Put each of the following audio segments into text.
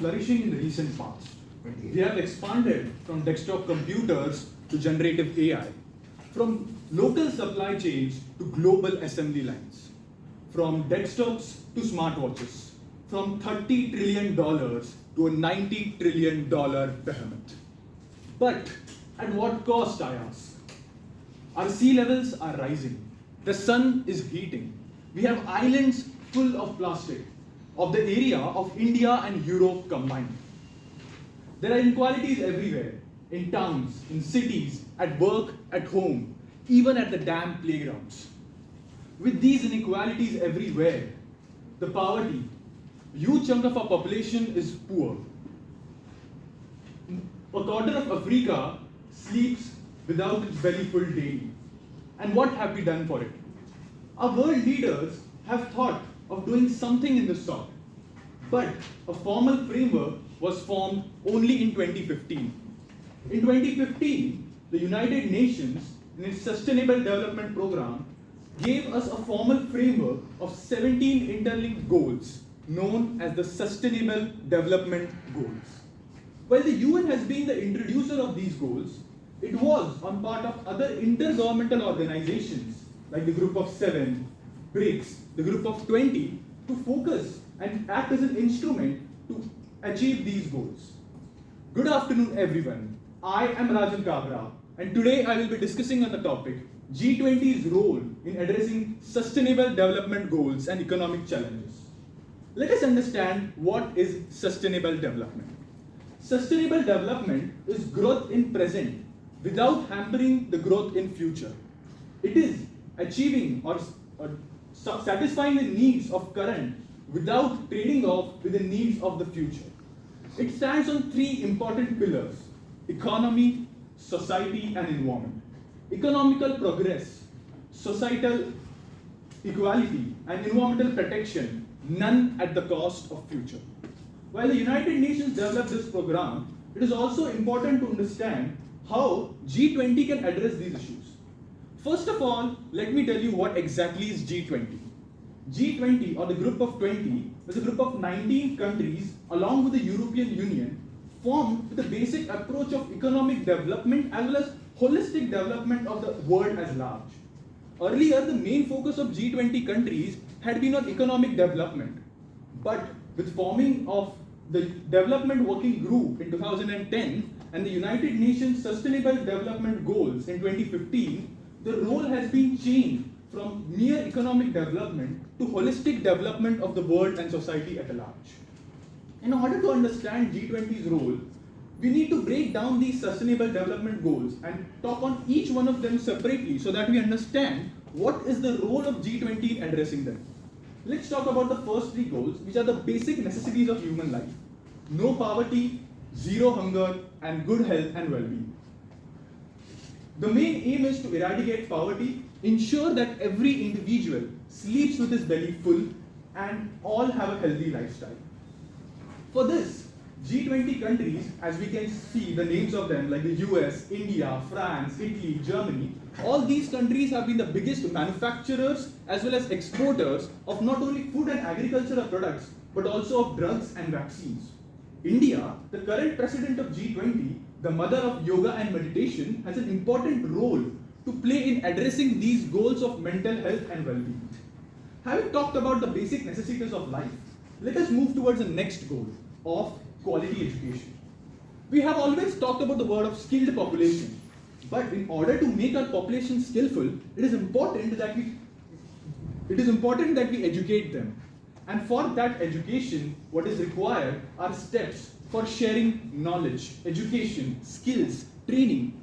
flourishing in the recent past. We have expanded from desktop computers to generative AI, from local supply chains to global assembly lines, from desktops to smartwatches, from $30 trillion to a $90 trillion behemoth. But at what cost, I ask? Our sea levels are rising. The sun is heating. We have islands full of plastic of the area of India and Europe combined. There are inequalities everywhere, in towns, in cities, at work, at home, even at the damn playgrounds. With these inequalities everywhere, the poverty, a huge chunk of our population is poor. A quarter of Africa sleeps without its belly full daily. And what have we done for it? Our world leaders have thought of doing something in this sort, but a formal framework was formed only in 2015. In 2015, the United Nations, in its Sustainable Development Program, gave us a formal framework of 17 interlinked goals known as the Sustainable Development Goals. While the UN has been the introducer of these goals, it was on part of other intergovernmental organizations like the Group of 7, BRICS, the Group of 20 to focus and act as an instrument to achieve these goals. Good afternoon, everyone. I am Rajan Kabra, and today I will be discussing on the topic G20's role in addressing sustainable development goals and economic challenges. Let us understand what is sustainable development. Sustainable development is growth in present without hampering the growth in future. It is achieving or satisfying the needs of current without trading off with the needs of the future. It stands on three important pillars: economy, society, and environment. Economical progress, societal equality, and environmental protection, none at the cost of future. While the United Nations developed this program, it is also important to understand how G20 can address these issues. First of all, let me tell you what exactly is G20. G20, or the Group of 20, is a group of 19 countries along with the European Union formed with a basic approach of economic development as well as holistic development of the world as large. Earlier, the main focus of G20 countries had been on economic development, but with forming of the Development Working Group in 2010 and the United Nations Sustainable Development Goals in 2015, the role has been changed from mere economic development to holistic development of the world and society at large. In order to understand G20's role, we need to break down these sustainable development goals and talk on each one of them separately so that we understand what is the role of G20 in addressing them. Let's talk about the first three goals, which are the basic necessities of human life: no poverty, zero hunger, and good health and well-being. The main aim is to eradicate poverty, ensure that every individual sleeps with his belly full, and all have a healthy lifestyle. For this, G20 countries, as we can see the names of them like the US, India, France, Italy, Germany, all these countries have been the biggest manufacturers as well as exporters of not only food and agricultural products but also of drugs and vaccines. India, the current president of G20, the mother of yoga and meditation, has an important role to play in addressing these goals of mental health and well-being. Having talked about the basic necessities of life, let us move towards the next goal of quality education. We have always talked about the word of skilled population, but in order to make our population skillful, it is important that we educate them. And for that education, what is required are steps for sharing knowledge, education, skills, training.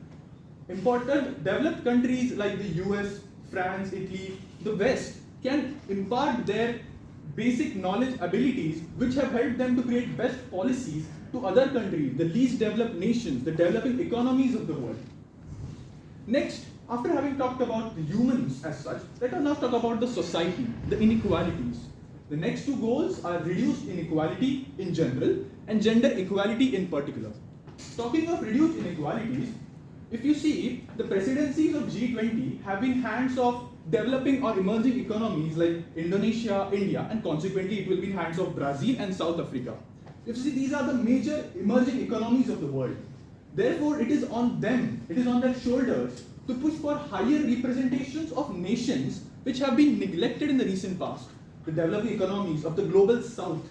Important developed countries like the US, France, Italy, the West can impart their basic knowledge abilities which have helped them to create best policies to other countries, the least developed nations, the developing economies of the world. Next, after having talked about the humans as such, let us now talk about the society, the inequalities. The next two goals are reduced inequality in general and gender equality in particular. Talking of reduced inequalities, if you see, the presidencies of G20 have been hands of developing or emerging economies like Indonesia, India, and consequently it will be in hands of Brazil and South Africa. If you see, these are the major emerging economies of the world. Therefore, it is on them, it is on their shoulders to push for higher representations of nations which have been neglected in the recent past. The developing economies of the global south,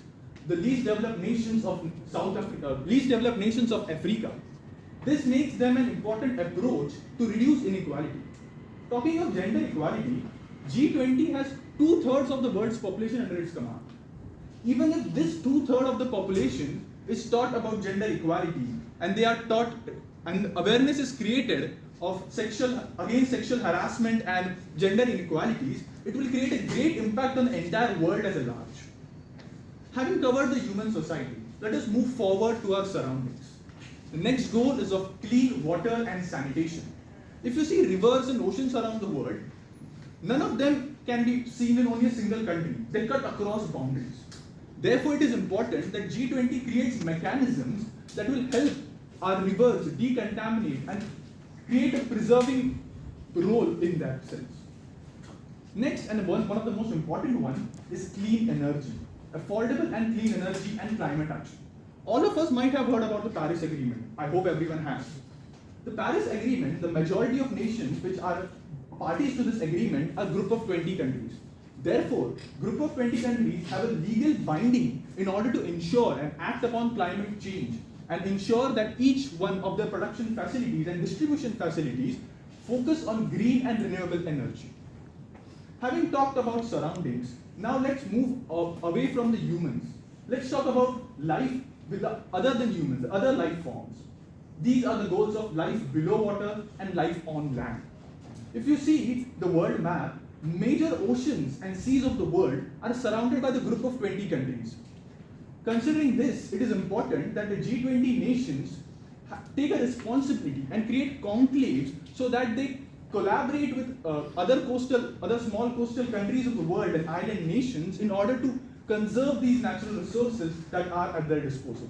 the least developed nations of South Africa, least developed nations of Africa. This makes them an important approach to reduce inequality. Talking of gender equality, G20 has 2/3 of the world's population under its command. Even if this 2/3 of the population is taught about gender equality, and they are taught, and awareness is created of against sexual harassment and gender inequalities, it will create a great impact on the entire world as a large. Having covered the human society, let us move forward to our surroundings. The next goal is of clean water and sanitation. If you see rivers and oceans around the world, none of them can be seen in only a single country. They cut across boundaries. Therefore, it is important that G20 creates mechanisms that will help our rivers decontaminate and create a preserving role in that sense. Next, and one of the most important ones, is clean energy. Affordable and clean energy and climate action. All of us might have heard about the Paris Agreement. I hope everyone has. The Paris Agreement, the majority of nations which are parties to this agreement are a group of 20 countries. Therefore, group of 20 countries have a legal binding in order to ensure and act upon climate change and ensure that each one of their production facilities and distribution facilities focus on green and renewable energy. Having talked about surroundings, now let's move away from the humans. Let's talk about life with the other than humans, the other life forms. These are the goals of life below water and life on land. If you see the world map, major oceans and seas of the world are surrounded by the group of 20 countries. Considering this, it is important that the G20 nations take a responsibility and create conclaves so that they collaborate with other small coastal countries of the world and island nations in order to conserve these natural resources that are at their disposal.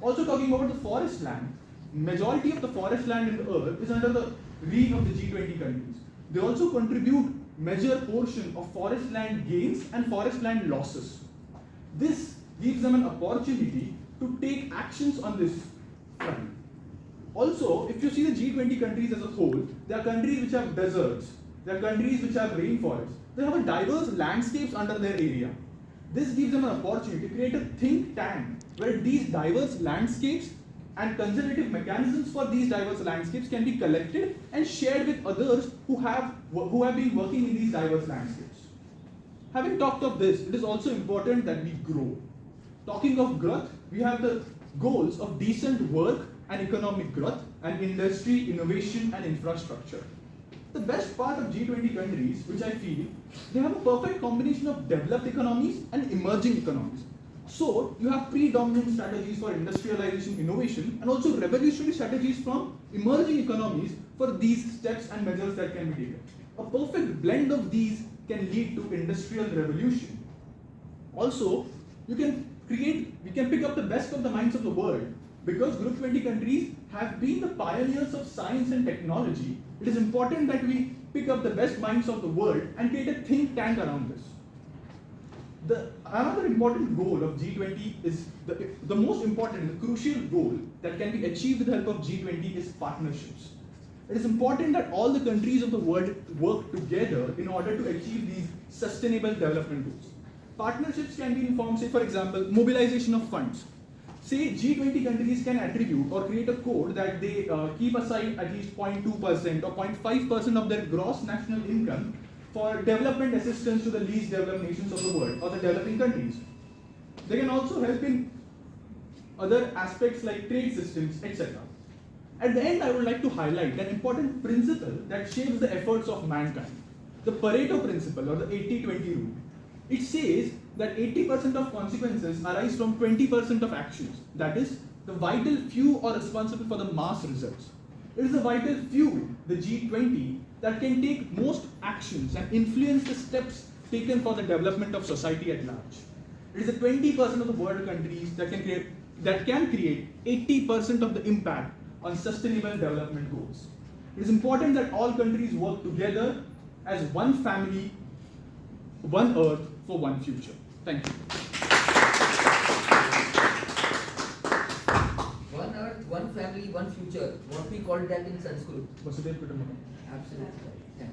Also talking about the forest land, majority of the forest land in the earth is under the reign of the G20 countries. They also contribute major portion of forest land gains and forest land losses. This gives them an opportunity to take actions on this front. Also, if you see the G20 countries as a whole, there are countries which have deserts, there are countries which have rainforests. They have a diverse landscapes under their area. This gives them an opportunity to create a think tank where these diverse landscapes and conservative mechanisms for these diverse landscapes can be collected and shared with others who have been working in these diverse landscapes. Having talked of this, it is also important that we grow. Talking of growth, we have the goals of decent work and economic growth and industry, innovation and infrastructure. The best part of G20 countries, which I feel, they have a perfect combination of developed economies and emerging economies. So, you have predominant strategies for industrialization, innovation, and also revolutionary strategies from emerging economies for these steps and measures that can be taken. A perfect blend of these can lead to industrial revolution. Also, we can pick up the best of the minds of the world. Because Group 20 countries have been the pioneers of science and technology, it is important that we pick up the best minds of the world and create a think tank around this. Another important goal of G20 is the most important, the crucial goal that can be achieved with the help of G20 is partnerships. It is important that all the countries of the world work together in order to achieve these sustainable development goals. Partnerships can be in form, say for example, mobilization of funds. Say G20 countries can attribute or create a code that they keep aside at least 0.2% or 0.5% of their gross national income for development assistance to the least developed nations of the world or the developing countries. They can also help in other aspects like trade systems, etc. At the end, I would like to highlight an important principle that shapes the efforts of mankind. The Pareto principle or the 80-20 rule. It says that 80% of consequences arise from 20% of actions. That is, the vital few are responsible for the mass results. It is the vital few, the G20, that can take most actions and influence the steps taken for the development of society at large. It is the 20% of the world countries that can create 80% of the impact on sustainable development goals. It is important that all countries work together as one family, one earth for one future. Thank you. family, one future. What we call that in Sanskrit. Vasudev Kutumbakam. Absolutely. Yeah.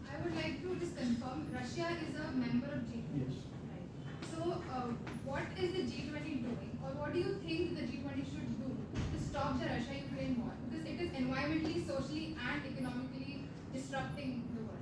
I would like to just confirm, Russia is a member of G20. Yes. Right. So, what is the G20 doing, or what do you think the G20 should do to stop the Russia-Ukraine war? Because it is environmentally, socially, and economically disrupting the world.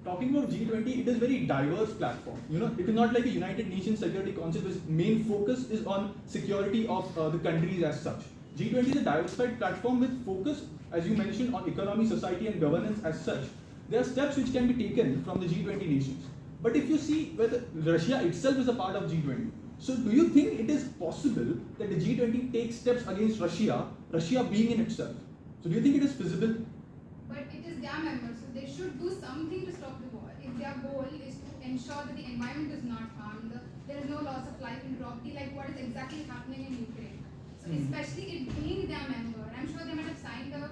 Talking about G20, it is a very diverse platform. You know, it is not like a United Nations Security Council whose main focus is on security of the countries as such. G20 is a diversified platform with focus, as you mentioned, on economy, society, and governance as such. There are steps which can be taken from the G20 nations. But if you see whether Russia itself is a part of G20, so do you think it is possible that the G20 takes steps against Russia, Russia being in itself? So do you think it is feasible? But it is their members, so they should do something to stop the war. If their goal is to ensure that the environment is not harmed, there is no loss of life and property, like what is exactly happening in Ukraine. So especially it being their member, I'm sure they might have signed a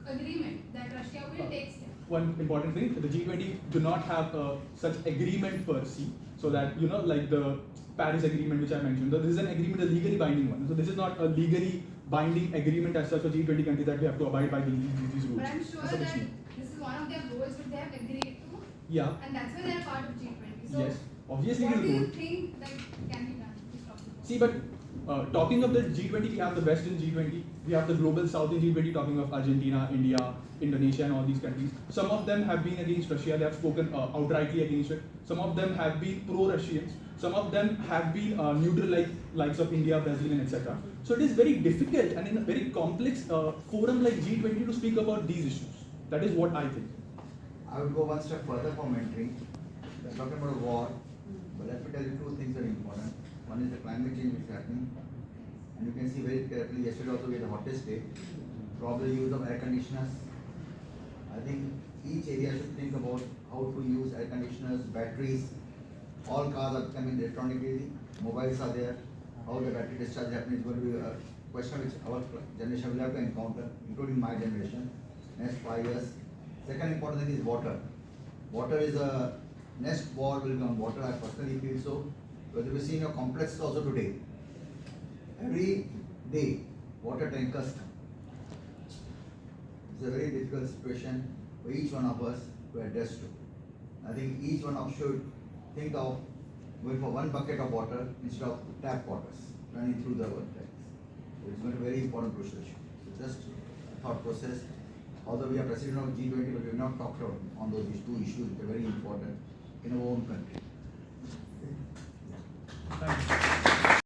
agreement that Russia will take steps. One important thing, the G20 do not have such agreement per se, so that, you know, like the Paris agreement which I mentioned, this is an agreement, a legally binding one. So this is not a legally binding agreement as such for G20 countries that we have to abide by these rules. But I'm sure That's what that it's mean. this is one of their goals which they have agreed to, Yeah. and that's why they're part of G20. So Yes. Obviously, what it do is you good. think that can be done to stop the war? See, but talking of the G20, we have the West in G20, we have the global South in G20, talking of Argentina, India, Indonesia, and all these countries. Some of them have been against Russia, they have spoken outrightly against it. Some of them have been pro-Russians. Some of them have been neutral, like likes of India, Brazil, and etc. So it is very difficult and in a very complex forum like G20 to speak about these issues. That is what I think. I would go one step further for mentoring. We're talking about a war, but let me tell you two things that are important. One is the climate change which is happening, and you can see very carefully, yesterday also we had the hottest day. Probably use of air conditioners. I think each area should think about how to use air conditioners, batteries. All cars are coming electronically, mobiles are there. How the battery discharge happening is going to be a question which our generation will have to encounter, including my generation, next 5 years. Second important thing is water. Water is a next war will be on water. I personally feel so. Because we see in your complexes also today, every day water tankers come. It's a very difficult situation for each one of us to address to. I think each one of us should think of going for one bucket of water instead of tap waters running through the world tanks. So it's going to be a very important crucial issue. So just a thought process. Although we are president of G20, but we have not talked on those two issues which are very important in our own country. Thank you.